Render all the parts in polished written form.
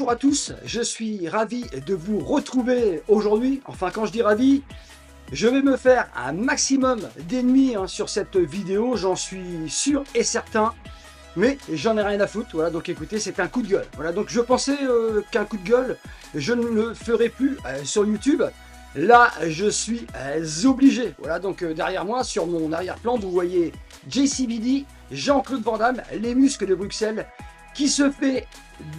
Bonjour à tous, je suis ravi de vous retrouver aujourd'hui. Enfin, quand je dis ravi, je vais me faire un maximum d'ennemis sur cette vidéo, j'en suis sûr et certain. Mais j'en ai rien à foutre, voilà, donc écoutez, c'est un coup de gueule. Voilà, donc je pensais qu'un coup de gueule, je ne le ferai plus sur YouTube. Là, je suis obligé. Voilà, donc derrière moi, sur mon arrière-plan, vous voyez JCVD, Jean-Claude Van Damme, les muscles de Bruxelles, qui se fait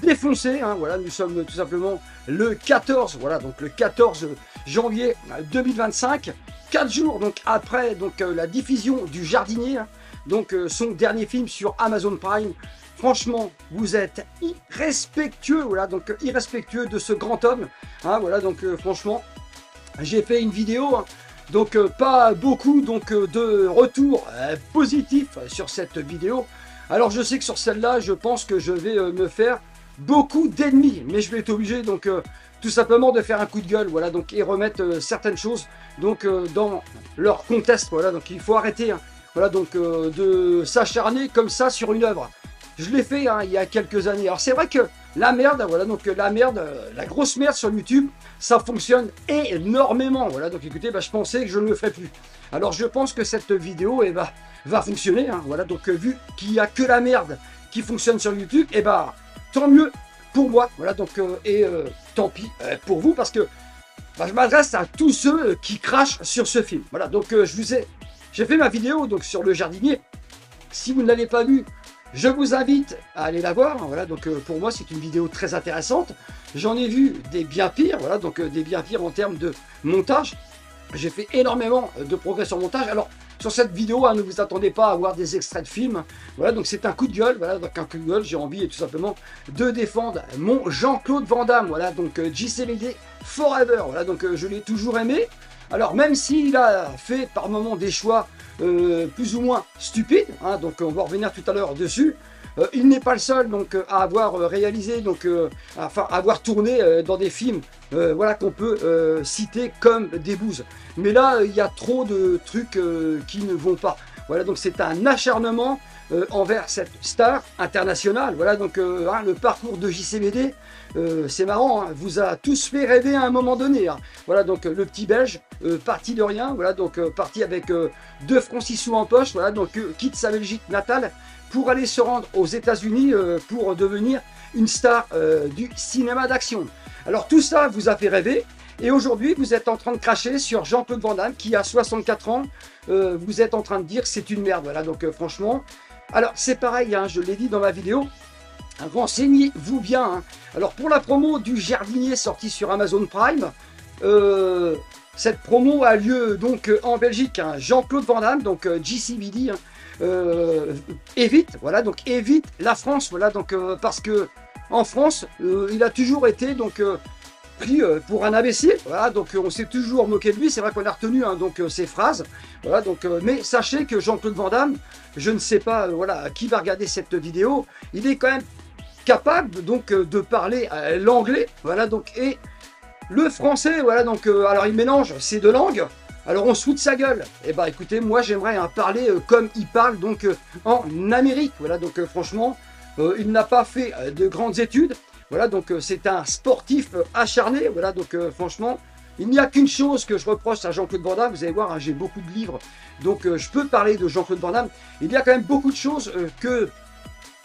défoncer. Voilà, nous sommes tout simplement le 14, voilà, donc le 14 janvier 2025, 4 jours donc après la diffusion du Jardinier, donc son dernier film sur Amazon Prime. Franchement, vous êtes irrespectueux, voilà, donc irrespectueux de ce grand homme, voilà, donc franchement, j'ai fait une vidéo, donc pas beaucoup de retours positifs sur cette vidéo. Alors je sais que sur celle-là, je pense que je vais me faire beaucoup d'ennemis, mais je vais être obligé donc tout simplement de faire un coup de gueule, voilà, donc et remettre certaines choses donc dans leur contexte, voilà, donc il faut arrêter, voilà, donc de s'acharner comme ça sur une œuvre. Je l'ai fait il y a quelques années. Alors c'est vrai que la merde, voilà, donc la merde, la grosse merde sur YouTube, ça fonctionne énormément. Voilà, donc écoutez, je pensais que je ne le ferais plus. Alors je pense que cette vidéo va fonctionner. Voilà, donc vu qu'il n'y a que la merde qui fonctionne sur YouTube, tant mieux pour moi. Voilà, donc tant pis pour vous, parce que je m'adresse à tous ceux qui crachent sur ce film. Voilà, donc j'ai fait ma vidéo donc sur le Jardinier. Si vous ne l'avez pas vue, je vous invite à aller la voir. Voilà, donc pour moi c'est une vidéo très intéressante. J'en ai vu des bien pires, voilà, donc des bien pires en termes de montage. J'ai fait énormément de progrès sur le montage. Alors sur cette vidéo, ne vous attendez pas à voir des extraits de films. Voilà, donc c'est un coup de gueule. Voilà, donc un coup de gueule. J'ai envie tout simplement de défendre mon Jean-Claude Van Damme. Voilà, donc JCVD Forever. Voilà, donc je l'ai toujours aimé. Alors même s'il a fait par moments des choix plus ou moins stupides, donc on va revenir tout à l'heure dessus. Il n'est pas le seul donc à avoir réalisé enfin avoir tourné dans des films voilà, qu'on peut citer comme des bouses. Mais là il y a trop de trucs qui ne vont pas. Voilà, donc c'est un acharnement envers cette star internationale. Voilà, donc le parcours de JCVD, c'est marrant, vous a tous fait rêver à un moment donné. Voilà, donc le petit belge parti de rien, voilà, donc parti avec 2 francs 6 sous en poche, voilà, donc quitte sa Belgique natale pour aller se rendre aux États-Unis pour devenir une star du cinéma d'action. Alors tout ça vous a fait rêver. Et aujourd'hui, vous êtes en train de cracher sur Jean-Claude Van Damme qui a 64 ans. Vous êtes en train de dire que c'est une merde. Voilà, donc franchement. Alors c'est pareil, je l'ai dit dans ma vidéo. Renseignez-vous bien. Alors pour la promo du Jardinier sorti sur Amazon Prime, cette promo a lieu donc en Belgique. Jean-Claude Van Damme, donc JCVD, évite, voilà, donc évite la France, voilà, donc parce que en France, il a toujours été donc pris pour un imbécile, voilà, donc on s'est toujours moqué de lui. C'est vrai qu'on a retenu donc ses phrases, voilà, donc mais sachez que Jean-Claude Van Damme, je ne sais pas voilà qui va regarder cette vidéo, il est quand même capable donc de parler l'anglais, voilà, donc et le français, voilà, donc alors il mélange ces 2 langues. Alors on se fout de sa gueule. Écoutez, moi j'aimerais parler comme il parle donc en Amérique, voilà, donc franchement il n'a pas fait de grandes études. Voilà, donc c'est un sportif acharné. Voilà, donc franchement, il n'y a qu'une chose que je reproche à Jean-Claude Van Damme. Vous allez voir, j'ai beaucoup de livres, donc je peux parler de Jean-Claude Van Damme. Il y a quand même beaucoup de choses que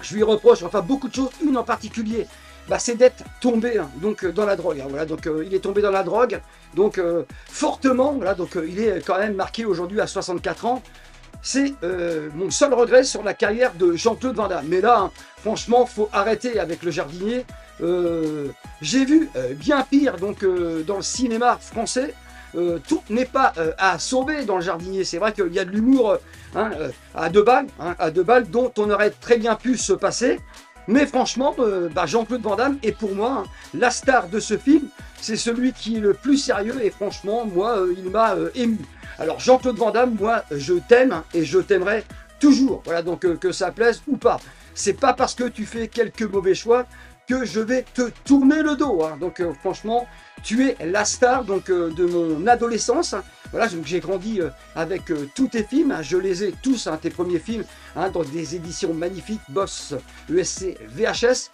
je lui reproche, enfin beaucoup de choses, une en particulier. C'est d'être tombé donc dans la drogue. Voilà, donc il est tombé dans la drogue, donc fortement. Voilà, donc il est quand même marqué aujourd'hui à 64 ans. C'est mon seul regret sur la carrière de Jean-Claude Van Damme. Mais là, franchement, faut arrêter avec le Jardinier. J'ai vu bien pire donc dans le cinéma français. Tout n'est pas à sauver dans le Jardinier. C'est vrai qu'il y a de l'humour à 2 balles, à 2 balles, dont on aurait très bien pu se passer. Mais franchement, Jean-Claude Van Damme est pour moi la star de ce film. C'est celui qui est le plus sérieux et franchement, moi, il m'a ému. Alors Jean-Claude Van Damme, moi, je t'aime et je t'aimerai toujours. Voilà, donc que ça plaise ou pas. C'est pas parce que tu fais quelques mauvais choix que je vais te tourner le dos. Donc franchement, tu es la star donc, de mon adolescence. Voilà, donc j'ai grandi avec tous tes films. Je les ai tous, tes premiers films, dans des éditions magnifiques, Boss, ESC, VHS.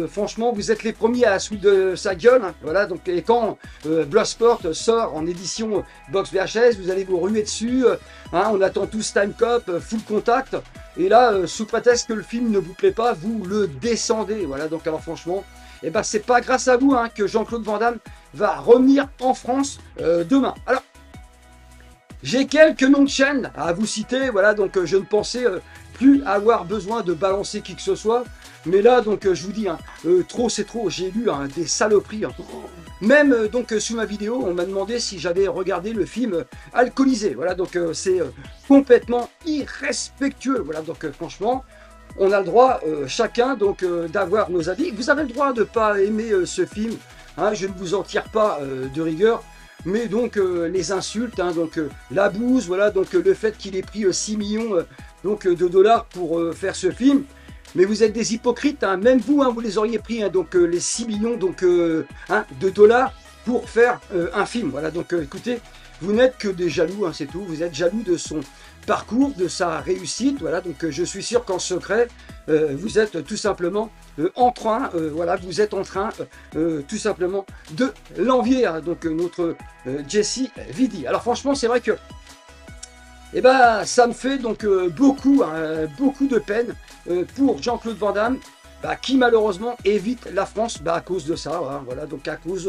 franchement, vous êtes les premiers à se foutre de sa gueule. Hein, voilà, donc, et quand Bloodsport sort en édition box VHS, vous allez vous ruer dessus. Hein, on attend tous Time Cop, Full Contact. Et là, sous prétexte que le film ne vous plaît pas, vous le descendez. Voilà, donc alors franchement, eh ben, c'est pas grâce à vous hein, que Jean-Claude Van Damme va revenir en France demain. Alors, j'ai quelques noms de chaînes à vous citer, voilà, donc je ne pensais plus avoir besoin de balancer qui que ce soit. Mais là, donc, je vous dis, hein, trop c'est trop, j'ai lu hein, des saloperies. Hein. Même, donc, sous ma vidéo, on m'a demandé si j'avais regardé le film Alcoolisé. Voilà, donc, c'est complètement irrespectueux. Voilà, donc, franchement, on a le droit, chacun, donc, d'avoir nos avis. Vous avez le droit de ne pas aimer ce film. Hein, je ne vous en tire pas de rigueur. Mais donc, les insultes, hein, donc, la bouse, voilà, donc, le fait qu'il ait pris 6 millions donc, de dollars pour faire ce film. Mais vous êtes des hypocrites, hein. Même vous, hein, vous les auriez pris, hein, donc les 6 millions donc, hein, de dollars pour faire un film. Voilà, donc écoutez, vous n'êtes que des jaloux, hein, c'est tout. Vous êtes jaloux de son parcours, de sa réussite. Voilà, donc je suis sûr qu'en secret, vous êtes tout simplement en train, voilà, vous êtes en train tout simplement de l'envier, hein, donc notre Jesse Vidi. Alors franchement, c'est vrai que eh ben, ça me fait donc beaucoup, hein, beaucoup de peine pour Jean-Claude Van Damme, bah, qui malheureusement évite la France bah, à cause de ça. Hein, voilà, donc à cause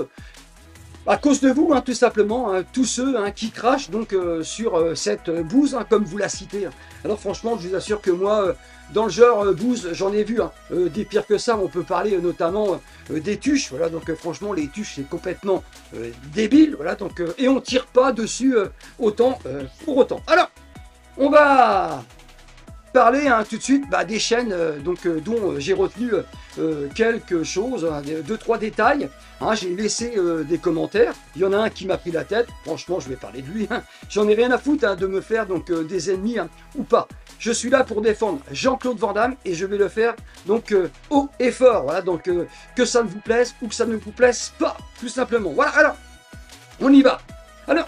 de vous, hein, tout simplement, hein, tous ceux hein, qui crachent donc sur cette bouse, hein, comme vous la citez. Hein. Alors franchement, je vous assure que moi, dans le genre bouse, j'en ai vu hein, des pires que ça. On peut parler notamment des tuches. Voilà, donc franchement, les tuches, c'est complètement débile. Voilà, donc et on tire pas dessus autant pour autant. Alors, on va parler hein, tout de suite bah, des chaînes donc, dont j'ai retenu quelque chose, hein, 2-3 détails. Hein, j'ai laissé des commentaires. Il y en a un qui m'a pris la tête. Franchement, je vais parler de lui. Hein. J'en ai rien à foutre hein, de me faire donc, des ennemis hein, ou pas. Je suis là pour défendre Jean-Claude Van Damme et je vais le faire donc haut et fort. Voilà, donc que ça ne vous plaise ou que ça ne vous plaise pas, tout simplement. Voilà, alors, on y va. Alors,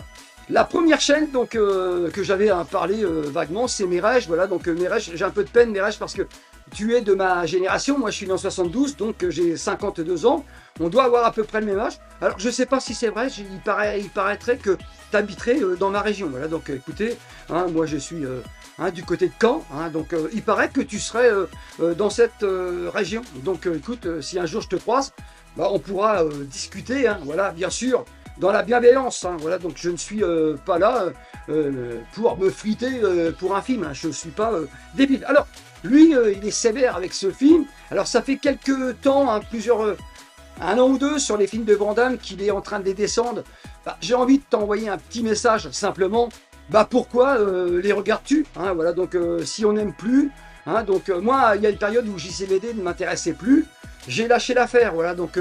la première chaîne donc, que j'avais parlé vaguement, c'est Merege. Voilà, donc Merege, j'ai un peu de peine, Merege, parce que tu es de ma génération. Moi, je suis né en 72, donc j'ai 52 ans. On doit avoir à peu près le même âge. Alors, je ne sais pas si c'est vrai, il paraîtrait que tu habiterais dans ma région. Voilà, donc écoutez, hein, moi, je suis hein, du côté de Caen. Hein, donc, il paraît que tu serais dans cette région. Donc, écoute, si un jour je te croise, bah, on pourra discuter. Hein, voilà, bien sûr. Dans la bienveillance, hein, voilà, donc je ne suis pas là pour me friter pour un film, hein, je ne suis pas débile. Alors, lui, il est sévère avec ce film. Alors, ça fait quelques temps, hein, un an ou deux sur les films de Van Damme qu'il est en train de les descendre. Bah, j'ai envie de t'envoyer un petit message, simplement. Bah, pourquoi les regardes-tu hein, voilà, donc si on n'aime plus, hein, donc moi, il y a une période où JCVD ne m'intéressait plus. J'ai lâché l'affaire, voilà, donc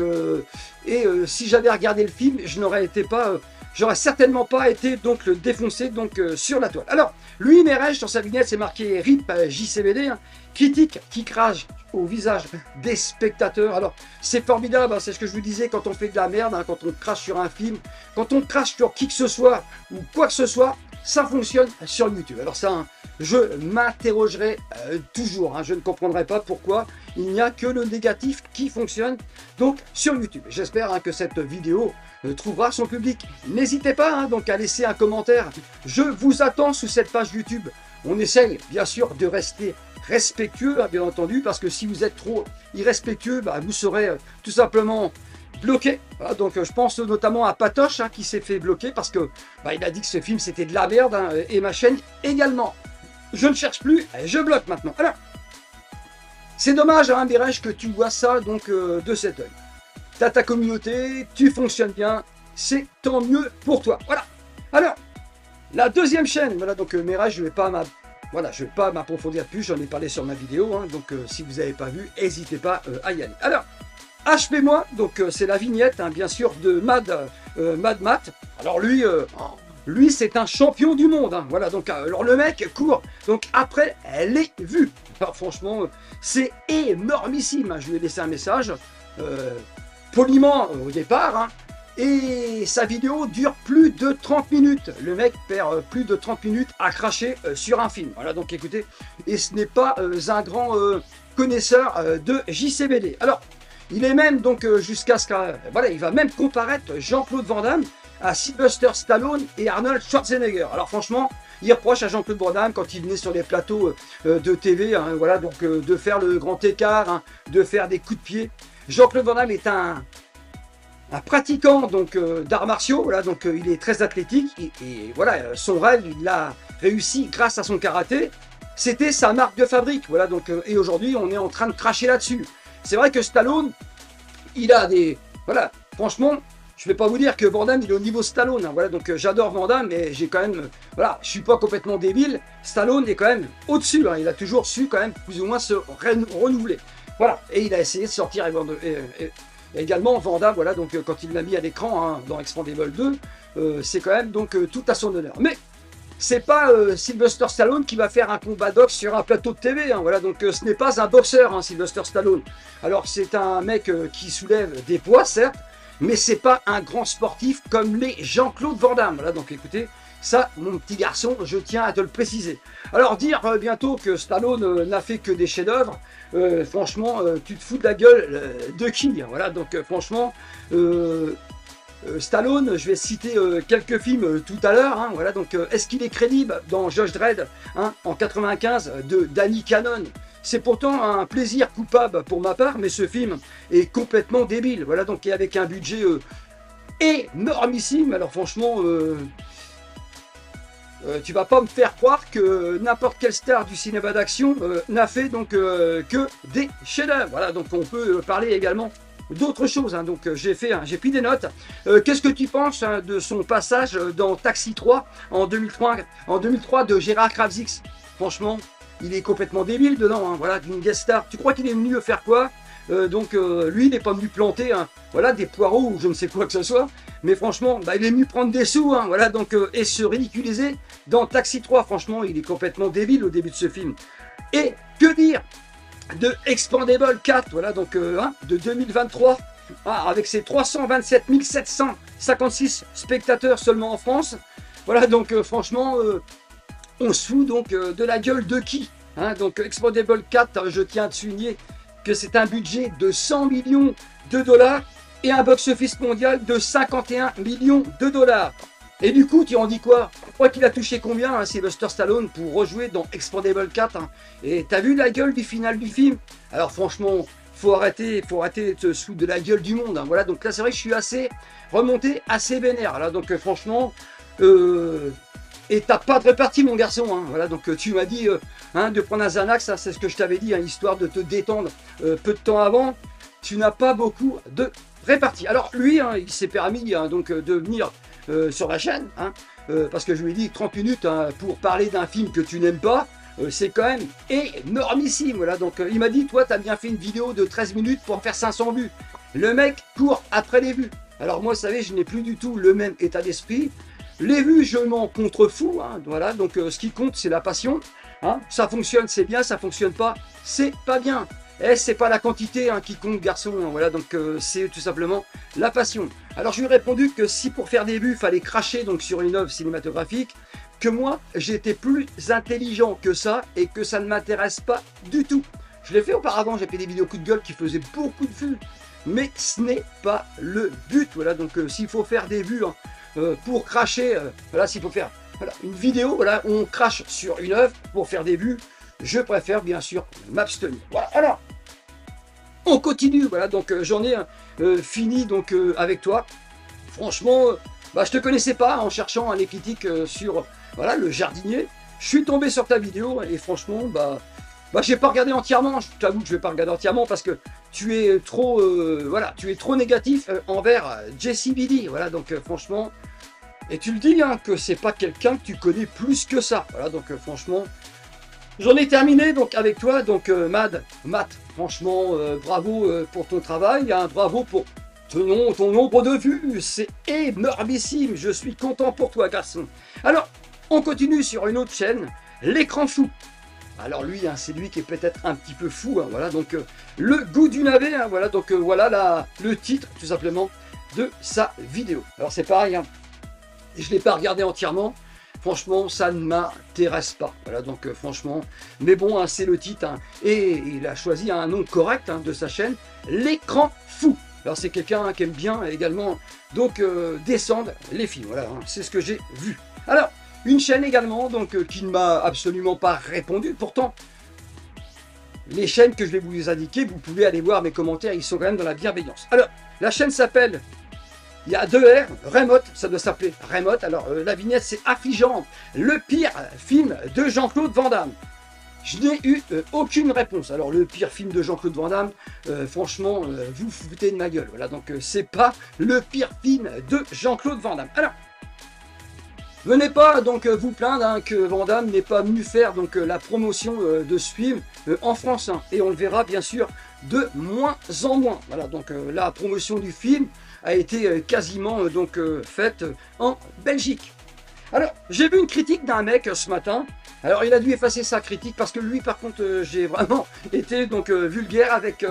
si j'avais regardé le film, je n'aurais été pas, j'aurais certainement pas été donc le défoncé donc sur la toile. Alors, lui, Merege, sur sa vignette, c'est marqué RIP JCVD, hein, critique qui crache au visage des spectateurs. Alors, c'est formidable, hein, c'est ce que je vous disais quand on fait de la merde, hein, quand on crache sur un film, quand on crache sur qui que ce soit ou quoi que ce soit, ça fonctionne sur YouTube. Alors ça, hein, je m'interrogerai toujours, hein, je ne comprendrai pas pourquoi il n'y a que le négatif qui fonctionne donc sur YouTube. J'espère hein, que cette vidéo trouvera son public. N'hésitez pas hein, donc à laisser un commentaire. Je vous attends sous cette page YouTube. On essaye bien sûr de rester respectueux, hein, bien entendu, parce que si vous êtes trop irrespectueux, bah, vous serez tout simplement bloqué. Voilà, donc je pense notamment à Patoche hein, qui s'est fait bloquer parce que bah, il a dit que ce film c'était de la merde hein, et ma chaîne également. Je ne cherche plus, je bloque maintenant. Alors, c'est dommage hein, Merege, que tu vois ça donc de cet œil. Tu as ta communauté, tu fonctionnes bien, c'est tant mieux pour toi. Voilà. Alors, la deuxième chaîne, voilà donc Merege, je vais pas m'approfondir plus, j'en ai parlé sur ma vidéo, hein, donc si vous n'avez pas vu, n'hésitez pas à y aller. Alors, HP-moi, donc c'est la vignette, hein, bien sûr, de Mad Matt. Alors lui c'est un champion du monde. Hein, voilà, donc alors le mec court donc après les vues. Alors franchement, c'est énormissime. Hein, je lui ai laissé un message poliment au départ. Hein, et sa vidéo dure plus de 30 minutes. Le mec perd plus de 30 minutes à cracher sur un film. Voilà, donc écoutez, et ce n'est pas un grand connaisseur de JCVD. Alors, Il est même donc jusqu'à ce que, voilà, il va même comparaître Jean-Claude Van Damme à Sylvester Stallone et Arnold Schwarzenegger. Alors franchement, il reproche à Jean-Claude Van Damme quand il venait sur les plateaux de TV, hein, voilà, donc de faire le grand écart, hein, de faire des coups de pied. Jean-Claude Van Damme est un pratiquant donc d'arts martiaux, voilà, donc il est très athlétique et voilà, son rêve, il l'a réussi grâce à son karaté. C'était sa marque de fabrique, voilà, donc et aujourd'hui on est en train de cracher là-dessus. C'est vrai que Stallone, il a des, voilà, franchement, je ne vais pas vous dire que Van Damme il est au niveau Stallone, hein, voilà, donc j'adore Van Damme, mais j'ai quand même, voilà, je suis pas complètement débile. Stallone est quand même au-dessus, hein, il a toujours su quand même plus ou moins se renouveler, voilà, et il a essayé de sortir également Van Damme, voilà, donc quand il l'a mis à l'écran hein, dans Expandables 2, c'est quand même donc tout à son honneur. Mais c'est pas Sylvester Stallone qui va faire un combat boxe sur un plateau de TV, hein, voilà, donc ce n'est pas un boxeur, hein, Sylvester Stallone. Alors c'est un mec qui soulève des poids, certes, mais c'est pas un grand sportif comme les Jean-Claude Van Damme. Voilà, donc écoutez, ça, mon petit garçon, je tiens à te le préciser. Alors dire bientôt que Stallone n'a fait que des chefs-d'œuvre, franchement, tu te fous de la gueule de qui, hein, voilà, donc franchement, Stallone, je vais citer quelques films tout à l'heure, hein, voilà, donc est-ce qu'il est crédible dans Judge Dredd hein, en 95 de Danny Cannon? C'est pourtant un plaisir coupable pour ma part, mais ce film est complètement débile, voilà, donc et avec un budget énormissime. Alors franchement, tu vas pas me faire croire que n'importe quelle star du cinéma d'action n'a fait donc que des chefs-d'œuvre. Voilà, donc on peut parler également d'autres choses, hein. Donc j'ai pris des notes. Qu'est-ce que tu penses hein, de son passage dans Taxi 3 en 2003 de Gérard Kravitz? Franchement, il est complètement débile dedans, hein, voilà, d'une guest star. Tu crois qu'il est venu faire quoi? Lui, il n'est pas venu planter hein, voilà, des poireaux ou je ne sais quoi que ce soit. Mais franchement, bah, il est venu prendre des sous, hein, voilà, donc, et se ridiculiser dans Taxi 3. Franchement, il est complètement débile au début de ce film. Et que dire de Expandables 4, voilà, donc hein, de 2023, ah, avec ses 327 756 spectateurs seulement en France. Voilà, donc franchement, on se fout donc de la gueule de qui hein? Donc Expandables 4, je tiens à te souligner que c'est un budget de 100 millions de dollars et un box-office mondial de 51 millions de dollars. Et du coup, tu en dis quoi? Tu crois qu'il a touché combien, hein, Sylvester Stallone, pour rejouer dans Expandables 4 hein? Et t'as vu la gueule du final du film? Alors franchement, faut arrêter de se foutre de la gueule du monde. Hein, voilà, donc là, c'est vrai que je suis remonté assez vénère. Là, donc franchement, et t'as pas de répartie, mon garçon. Hein, voilà, donc tu m'as dit hein, de prendre un Xanax, c'est ce que je t'avais dit, hein, histoire de te détendre peu de temps avant. Tu n'as pas beaucoup de répartie. Alors lui, hein, il s'est permis hein, donc de venir sur la chaîne, hein, parce que je lui ai dit 30 minutes hein, pour parler d'un film que tu n'aimes pas, c'est quand même énormissime. Voilà, donc il m'a dit, toi, tu as bien fait une vidéo de 13 minutes pour en faire 500 vues. Le mec court après les vues. Alors moi, vous savez, je n'ai plus du tout le même état d'esprit. Les vues, je m'en contrefous. Hein, voilà, donc ce qui compte, c'est la passion. Hein, ça fonctionne, c'est bien. Ça fonctionne pas, c'est pas bien. Et c'est pas la quantité hein, qui compte, garçon. Hein, voilà, donc c'est tout simplement la passion. Alors je lui ai répondu que si pour faire des vues, il fallait cracher donc sur une œuvre cinématographique, que moi, j'étais plus intelligent que ça et que ça ne m'intéresse pas du tout. Je l'ai fait auparavant, j'ai fait des vidéos coup de gueule qui faisaient beaucoup de vues, mais ce n'est pas le but. Voilà, donc s'il faut faire des vues hein, pour cracher, voilà, s'il faut faire voilà, une vidéo, voilà, où on crache sur une œuvre pour faire des vues, je préfère bien sûr m'abstenir. Voilà, alors, on continue, voilà, donc j'en ai fini donc avec toi. Franchement, bah, je te connaissais pas en cherchant les critiques sur voilà, le jardinier. Je suis tombé sur ta vidéo et franchement, bah j'ai pas regardé entièrement. Je t'avoue que je vais pas regarder entièrement parce que tu es trop, voilà, tu es trop négatif envers Jesse Biddy. Voilà, donc franchement, et tu le dis hein, que c'est pas quelqu'un que tu connais plus que ça. Voilà, donc franchement. J'en ai terminé donc avec toi, donc Matt, franchement, bravo pour ton travail, hein, bravo pour ton nombre de vues, c'est énormissime, je suis content pour toi, garçon. Alors, on continue sur une autre chaîne, l'écran fou. Alors lui, hein, c'est lui qui est peut-être un petit peu fou, hein, voilà, donc le goût du navet, hein, voilà, donc voilà le titre, tout simplement, de sa vidéo. Alors c'est pareil, hein, je ne l'ai pas regardé entièrement, franchement, ça ne m'intéresse pas. Voilà, donc franchement, mais bon, hein, c'est le titre, hein, et il a choisi un nom correct hein, de sa chaîne, L'écran fou. Alors c'est quelqu'un hein, qui aime bien également donc descendre les films. Voilà, hein, c'est ce que j'ai vu. Alors, une chaîne également donc qui ne m'a absolument pas répondu. Pourtant, les chaînes que je vais vous indiquer, vous pouvez aller voir mes commentaires, ils sont quand même dans la bienveillance. Alors, la chaîne s'appelle, il y a 2 R, Remote, ça doit s'appeler Remote. Alors, la vignette, c'est affligeant, le pire film de Jean-Claude Van Damme. Je n'ai eu aucune réponse. Alors, le pire film de Jean-Claude Van Damme, franchement, vous foutez de ma gueule. Voilà, donc c'est pas le pire film de Jean-Claude Van Damme. Alors, venez pas donc vous plaindre hein, que Van Damme n'est pas venu faire donc la promotion de ce film en France hein, et on le verra bien sûr de moins en moins. Voilà donc la promotion du film a été quasiment donc faite en Belgique. Alors j'ai vu une critique d'un mec ce matin. Alors il a dû effacer sa critique parce que lui par contre j'ai vraiment été donc vulgaire avec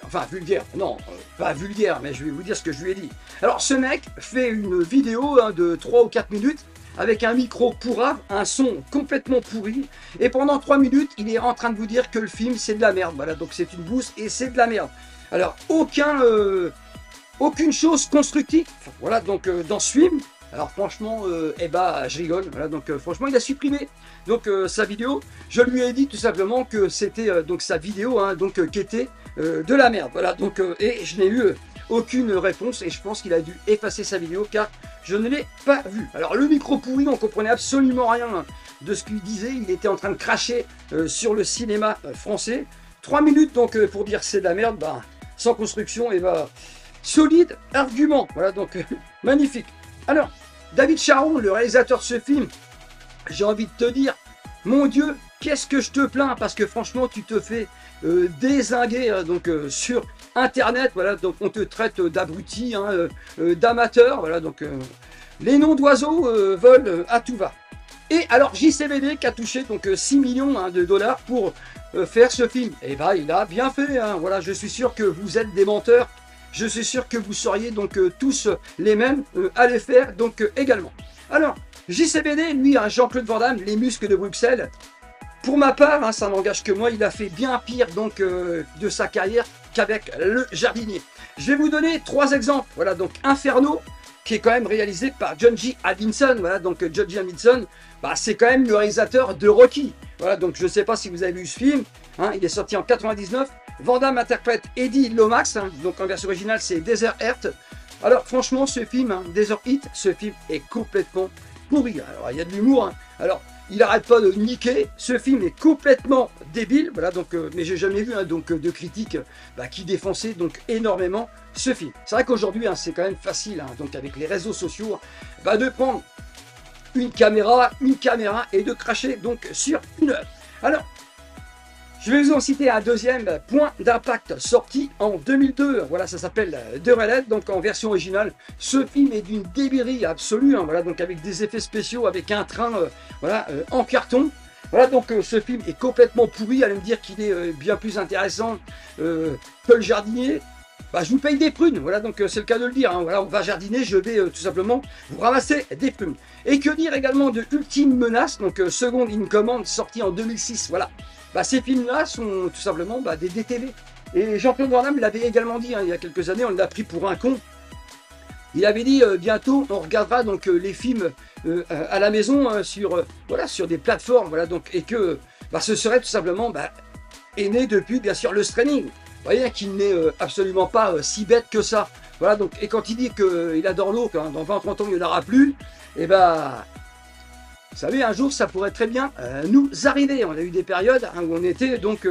enfin vulgaire, non pas vulgaire mais je vais vous dire ce que je lui ai dit. Alors ce mec fait une vidéo hein, de 3 ou 4 minutes avec un micro pourrave, un son complètement pourri et pendant 3 minutes il est en train de vous dire que le film c'est de la merde. Voilà donc c'est une bouse et c'est de la merde. Alors aucune chose constructive voilà donc dans ce film. Alors franchement, eh ben, je rigole. Voilà, donc franchement, il a supprimé donc sa vidéo. Je lui ai dit tout simplement que c'était donc sa vidéo, hein, donc qui était de la merde. Voilà, donc et je n'ai eu aucune réponse et je pense qu'il a dû effacer sa vidéo car je ne l'ai pas vu. Alors le micro pourri, on comprenait absolument rien de ce qu'il disait. Il était en train de cracher sur le cinéma français. 3 minutes donc pour dire c'est de la merde, bah, sans construction et bah solide argument. Voilà donc magnifique. Alors, David Charon, le réalisateur de ce film, j'ai envie de te dire, mon Dieu, qu'est-ce que je te plains parce que franchement, tu te fais dézinguer hein, donc sur Internet. Voilà, donc on te traite d'abruti, hein, d'amateur. Voilà, donc les noms d'oiseaux volent à tout va. Et alors JCVD qui a touché donc 6 millions hein, de dollars pour faire ce film. Et bah, il a bien fait. Hein, voilà, je suis sûr que vous êtes des menteurs. Je suis sûr que vous seriez donc tous les mêmes à les faire donc également. Alors, JCVD, lui, hein, Jean-Claude Van Damme, les muscles de Bruxelles. Pour ma part, hein, ça n'engage que moi, il a fait bien pire donc de sa carrière qu'avec Le Jardinier. Je vais vous donner 3 exemples. Voilà, donc Inferno, qui est quand même réalisé par John G. Avildsen. Voilà, donc John G. Avildsen, bah, c'est quand même le réalisateur de Rocky. Voilà, donc je ne sais pas si vous avez vu ce film. Hein, il est sorti en 99. Van Damme interprète Eddie Lomax, hein, donc en version originale c'est Desert Heart. Alors franchement ce film, hein, Desert Heat, ce film est complètement pourri. Alors il y a de l'humour, hein. Alors il n'arrête pas de niquer, ce film est complètement débile, voilà donc, mais j'ai jamais vu hein, donc, de critiques bah, qui défonçaient donc énormément ce film. C'est vrai qu'aujourd'hui hein, c'est quand même facile, hein, donc avec les réseaux sociaux, bah, de prendre une caméra et de cracher donc sur une œuvre. Alors, je vais vous en citer un deuxième, Point d'impact, sorti en 2002. Voilà, ça s'appelle The Redhead, donc en version originale. Ce film est d'une débilerie absolue, hein, voilà, donc avec des effets spéciaux, avec un train voilà, en carton. Voilà, donc ce film est complètement pourri. Allez me dire qu'il est bien plus intéressant que Le Jardinier. Bah, je vous paye des prunes, voilà, donc c'est le cas de le dire. Hein. Voilà, on va jardiner, je vais tout simplement vous ramasser des prunes. Et que dire également de Ultime Menace, donc Second in Command, sorti en 2006. Voilà. Bah, ces films-là sont tout simplement bah, des DTV. Et Jean-Claude Van Damme l'avait également dit hein, il y a quelques années, on l'a pris pour un con. Il avait dit bientôt on regardera donc les films à la maison sur, voilà, sur des plateformes, voilà, donc, et que bah, ce serait tout simplement bah, est né depuis bien sûr le streaming. Vous voyez qu'il n'est absolument pas si bête que ça. Voilà, donc, et quand il dit qu'il adore l'eau, quand dans 20-30 ans il n'y en aura plus, et bah vous savez, un jour, ça pourrait très bien nous arriver. On a eu des périodes hein, où on était donc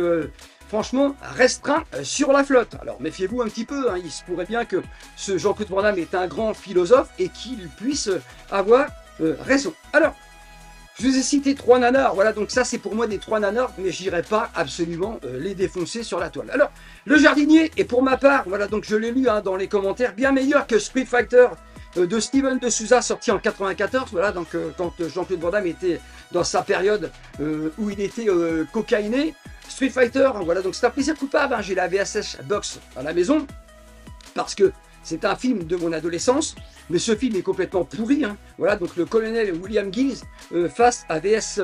franchement restreint sur la flotte. Alors méfiez-vous un petit peu, hein, il se pourrait bien que ce Jean-Claude Van Damme est un grand philosophe et qu'il puisse avoir raison. Alors, je vous ai cité 3 nanars, voilà, donc ça c'est pour moi des 3 nanars, mais je n'irai pas absolument les défoncer sur la toile. Alors, Le Jardinier est pour ma part, voilà, donc je l'ai lu hein, dans les commentaires, bien meilleur que Street Fighter de Steven de Souza, sorti en 94, voilà, donc quand Jean-Claude Van Damme était dans sa période où il était cocaïné. Street Fighter, voilà, donc c'est un plaisir coupable, hein, j'ai la VHS box à la maison, parce que c'est un film de mon adolescence. mais ce film est complètement pourri, hein. Voilà, donc le colonel William Gills face à VS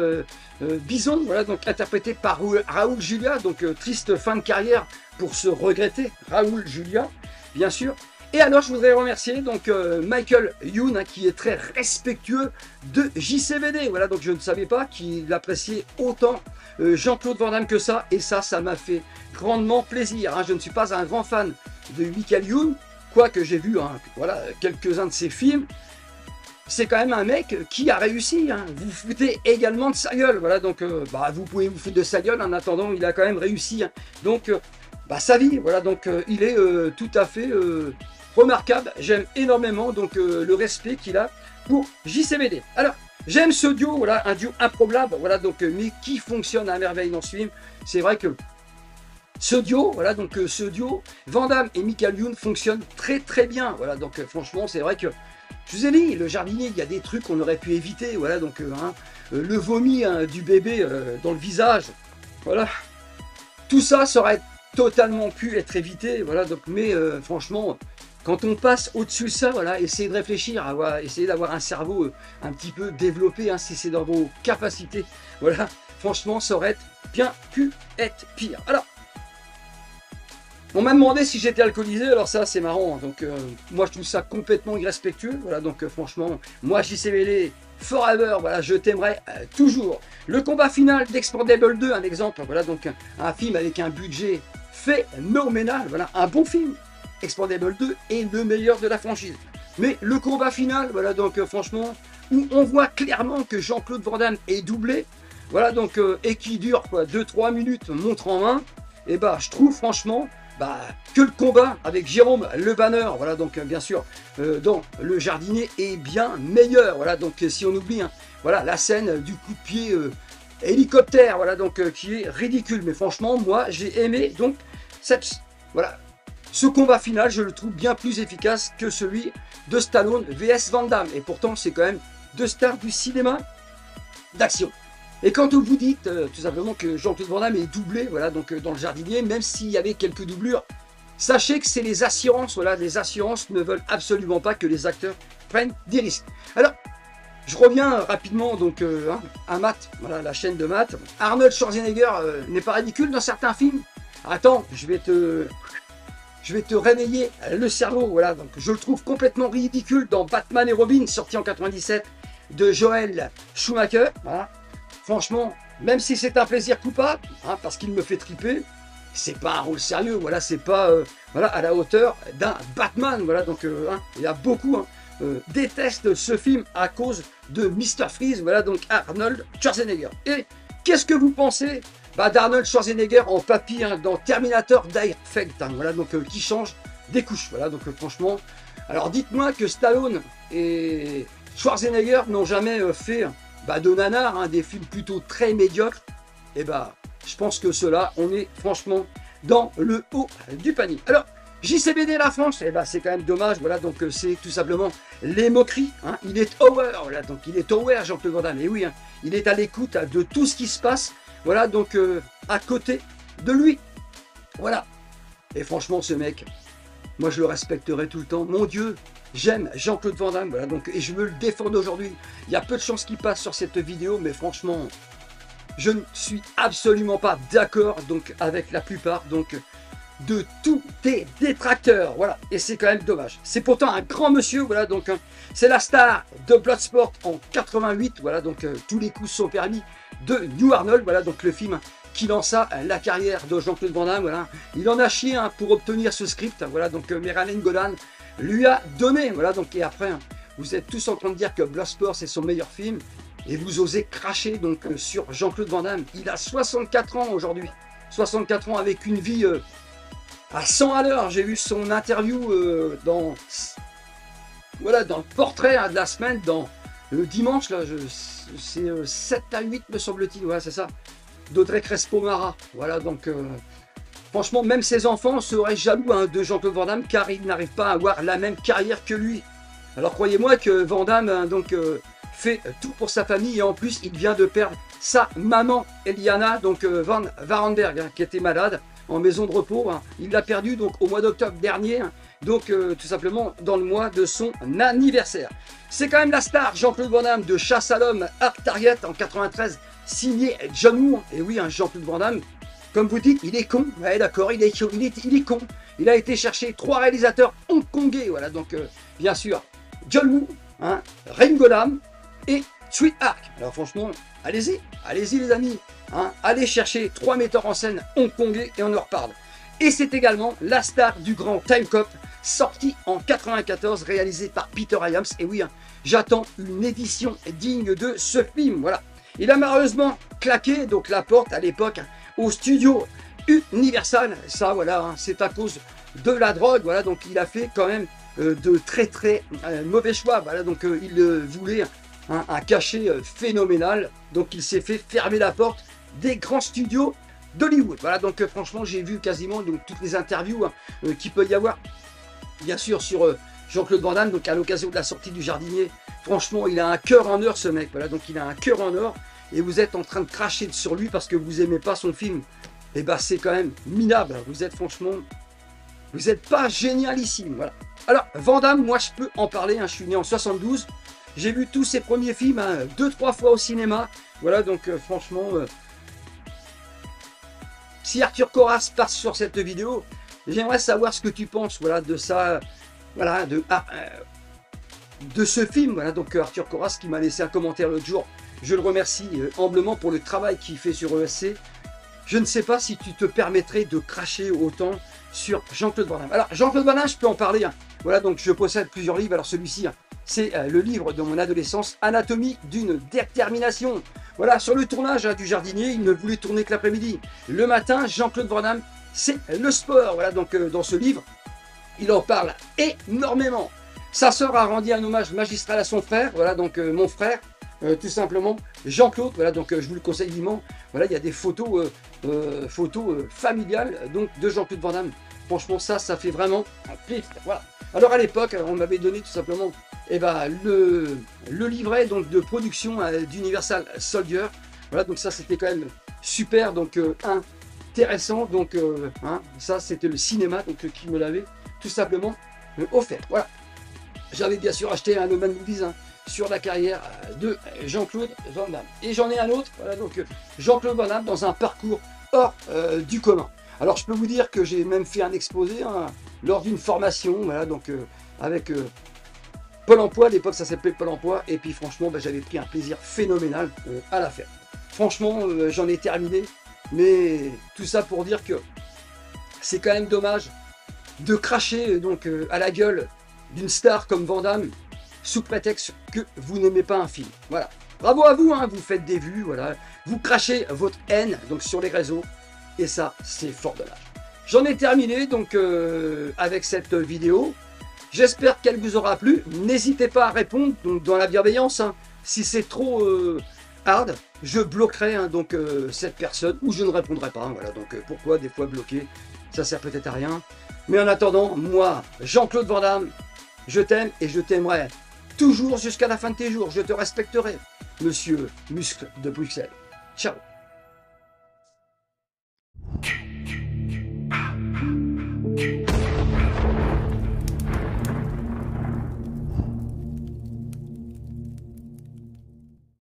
Bison, voilà, donc interprété par Raoul Julia, donc triste fin de carrière pour se regretter, Raoul Julia, bien sûr. Et alors, je voudrais remercier donc Michael Youn, hein, qui est très respectueux de JCVD. Voilà, donc je ne savais pas qu'il appréciait autant Jean-Claude Van Damme que ça. Et ça m'a fait grandement plaisir, hein. Je ne suis pas un grand fan de Michael Youn, quoique j'ai vu, hein, voilà, quelques-uns de ses films. C'est quand même un mec qui a réussi, hein. Vous foutez également de sa gueule. Voilà, donc vous pouvez vous foutre de sa gueule. En attendant, il a quand même réussi, hein. Donc, sa vie, voilà, donc il est tout à fait remarquable. J'aime énormément donc le respect qu'il a pour JCVD. Alors, j'aime ce duo, voilà, un duo improbable, voilà, donc mais qui fonctionne à merveille dans ce film. C'est vrai que ce duo, voilà, donc ce duo, Van Damme et Michael Youn fonctionne très très bien. Voilà, donc franchement, c'est vrai que je vous ai dit, le jardinier, il y a des trucs qu'on aurait pu éviter. Voilà, donc le vomi, hein, du bébé dans le visage, voilà, tout ça aurait totalement pu être évité. Voilà, donc mais franchement, quand on passe au-dessus de ça, voilà, essayez de réfléchir, essayez d'avoir un cerveau un petit peu développé, hein, si c'est dans vos capacités. Voilà, franchement, ça aurait bien pu être pire. Alors, on m'a demandé si j'étais alcoolisé, alors ça c'est marrant, hein. Donc moi je trouve ça complètement irrespectueux. Voilà, donc franchement, moi JCVD forever, voilà, je t'aimerai toujours. Le combat final d'Expandable 2, un exemple, voilà, donc un film avec un budget phénoménal, voilà, un bon film. Expandable 2 est le meilleur de la franchise. Mais le combat final, voilà, donc franchement, où on voit clairement que Jean-Claude Van Damme est doublé, voilà, donc, et qui dure 2-3 minutes, montre en main, et je trouve franchement que le combat avec Jérôme Le Banner, voilà, donc bien sûr, dans Le Jardinier est bien meilleur. Voilà, donc si on oublie, hein, voilà, la scène du coup de pied hélicoptère, voilà, donc qui est ridicule. Mais franchement, moi, j'ai aimé donc voilà. Ce combat final, je le trouve bien plus efficace que celui de Stallone vs Van Damme. Et pourtant, c'est quand même deux stars du cinéma d'action. Et quand vous dites tout simplement que Jean-Claude Van Damme est doublé, voilà, donc dans Le Jardinier, même s'il y avait quelques doublures, sachez que c'est les assurances. Voilà, les assurances ne veulent absolument pas que les acteurs prennent des risques. Alors, je reviens rapidement donc à Matt, voilà, la chaîne de Matt. Arnold Schwarzenegger n'est pas ridicule dans certains films. Attends, je vais te réveiller le cerveau. Voilà, donc je le trouve complètement ridicule dans Batman et Robin, sorti en 97 de Joel Schumacher. Voilà. Franchement, même si c'est un plaisir coupable, hein, parce qu'il me fait triper, c'est pas un rôle sérieux. Voilà, c'est pas voilà, à la hauteur d'un Batman. Voilà, donc il y a beaucoup détestent ce film à cause de Mr. Freeze. Voilà, donc Arnold Schwarzenegger. Et qu'est-ce que vous pensez d'Arnold Schwarzenegger en papy, hein, dans Terminator Dark Fate, hein, voilà, donc qui change des couches. Voilà, donc franchement, alors dites-moi que Stallone et Schwarzenegger n'ont jamais fait de nanar, hein, des films plutôt très médiocres. Et je pense que cela, on est franchement dans le haut du panier. Alors, JCVD la France, c'est quand même dommage. Voilà, donc c'est tout simplement les moqueries, hein. Il est aware, voilà, donc il est aware, Jean-Claude Van Damme. Et oui, hein, il est à l'écoute de tout ce qui se passe. Voilà, donc à côté de lui. Voilà. Et franchement, ce mec, moi je le respecterai tout le temps. Mon Dieu, j'aime Jean-Claude Van Damme. Voilà, donc, et je me le défends aujourd'hui. Il y a peu de chances qu'il passe sur cette vidéo, mais franchement, je ne suis absolument pas d'accord donc avec la plupart donc de tous tes détracteurs. Voilà, et c'est quand même dommage. C'est pourtant un grand monsieur. Voilà, donc c'est la star de Bloodsport en 88. Voilà, donc tous les coups sont permis de New Arnold. Voilà, donc le film qui lança la carrière de Jean-Claude Van Damme. Voilà, il en a chié, hein, pour obtenir ce script. Voilà, donc Meralyn Golan lui a donné. Voilà, donc et après, vous êtes tous en train de dire que Bloodsport c'est son meilleur film et vous osez cracher donc sur Jean-Claude Van Damme. Il a 64 ans aujourd'hui. 64 ans avec une vie à 100 à l'heure. J'ai vu son interview dans le portrait, hein, de la semaine, dans le dimanche, là, c'est 7 à 8 me semble-t-il, voilà, c'est ça, d'Audrey Crespo-Mara. Voilà, donc franchement, même ses enfants seraient jaloux, hein, de Jean-Claude Van Damme, car ils n'arrivent pas à avoir la même carrière que lui. Alors croyez-moi que Van Damme, hein, donc fait tout pour sa famille, et en plus il vient de perdre sa maman Eliana, donc Van Varenberg, hein, qui était malade. en maison de repos. Hein. Il l'a perdu donc au mois d'octobre dernier, hein, donc tout simplement dans le mois de son anniversaire. C'est quand même la star Jean-Claude Van Damme de Chasse à l'homme Hard Target en 93, signé John Woo. Et oui, hein, Jean-Claude Van Damme, comme vous dites, il est con. Ouais, d'accord, il est con. Il a été chercher 3 réalisateurs hongkongais. Voilà, donc bien sûr, John Woo, hein, Ringo Lam et Tsui Hark. Alors franchement, allez-y les amis. Hein, allez chercher 3 metteurs en scène hongkongais et on en reparle. Et c'est également la star du grand Time Cop, sorti en 94, réalisé par Peter Hyams. Et oui, hein, j'attends une édition digne de ce film. Voilà. Il a malheureusement claqué donc la porte à l'époque hein, au studio Universal. Ça, voilà, hein, c'est à cause de la drogue. Voilà, donc il a fait quand même de très mauvais choix. Voilà, donc il voulait un cachet phénoménal. Donc il s'est fait fermer la porte des grands studios d'Hollywood. Voilà, donc franchement, j'ai vu quasiment donc, toutes les interviews hein, qu'il peut y avoir, bien sûr, sur Jean-Claude Van Damme, donc à l'occasion de la sortie du Jardinier. Franchement, il a un cœur en or, ce mec. Voilà, donc il a un cœur en or, et vous êtes en train de cracher sur lui parce que vous n'aimez pas son film. Et ben, c'est quand même minable. Vous êtes franchement, vous n'êtes pas génialissime. Voilà. Alors, Van Damme, moi, je peux en parler. Hein, je suis né en 72. J'ai vu tous ses premiers films, hein, 2-3 fois au cinéma. Voilà, donc franchement, si Arthur Corras passe sur cette vidéo, j'aimerais savoir ce que tu penses, voilà, de ça, voilà, de ce film. Voilà, donc Arthur Corras qui m'a laissé un commentaire l'autre jour. Je le remercie humblement pour le travail qu'il fait sur ESC. Je ne sais pas si tu te permettrais de cracher autant sur Jean-Claude Van Damme. Alors, Jean-Claude Van Damme, je peux en parler. Hein. Voilà, donc je possède plusieurs livres. Alors celui-ci, hein, c'est le livre de mon adolescence, Anatomie d'une détermination. Voilà, sur le tournage hein, du Jardinier, il ne voulait tourner que l'après-midi. Le matin, Jean-Claude Van Damme, c'est le sport. Voilà, donc dans ce livre, il en parle énormément. Sa sœur a rendu un hommage magistral à son frère. Voilà, donc mon frère, tout simplement, Jean-Claude. Voilà, donc je vous le conseille vivement. Voilà, il y a des photos, familiales donc de Jean-Claude Van Damme. Franchement, ça fait vraiment un plaisir. Voilà. Alors à l'époque, on m'avait donné tout simplement le livret donc, de production d'Universal Soldier. Voilà, donc ça c'était quand même super, donc intéressant. Donc hein, ça c'était le cinéma donc, qui me l'avait tout simplement offert. Voilà. J'avais bien sûr acheté un No Man Movies hein, sur la carrière de Jean-Claude Van Damme. Et j'en ai un autre, voilà, donc Jean-Claude Van Damme dans un parcours hors du commun. Alors je peux vous dire que j'ai même fait un exposé hein, lors d'une formation, voilà, donc avec Pôle emploi, à l'époque ça s'appelait Pôle emploi, et puis franchement bah, j'avais pris un plaisir phénoménal à la faire. Franchement j'en ai terminé, mais tout ça pour dire que c'est quand même dommage de cracher donc à la gueule d'une star comme Van Damme sous prétexte que vous n'aimez pas un film. Voilà. Bravo à vous, hein, vous faites des vues, voilà. Vous crachez votre haine donc sur les réseaux, et ça c'est fort dommage. J'en ai terminé donc avec cette vidéo. J'espère qu'elle vous aura plu. N'hésitez pas à répondre donc, dans la bienveillance. Hein. Si c'est trop hard, je bloquerai hein, donc cette personne ou je ne répondrai pas. Hein, voilà, donc pourquoi des fois bloquer? Ça sert peut-être à rien. Mais en attendant, moi, Jean-Claude Van Damme, je t'aime et je t'aimerai toujours jusqu'à la fin de tes jours. Je te respecterai, monsieur Muscle de Bruxelles. Ciao.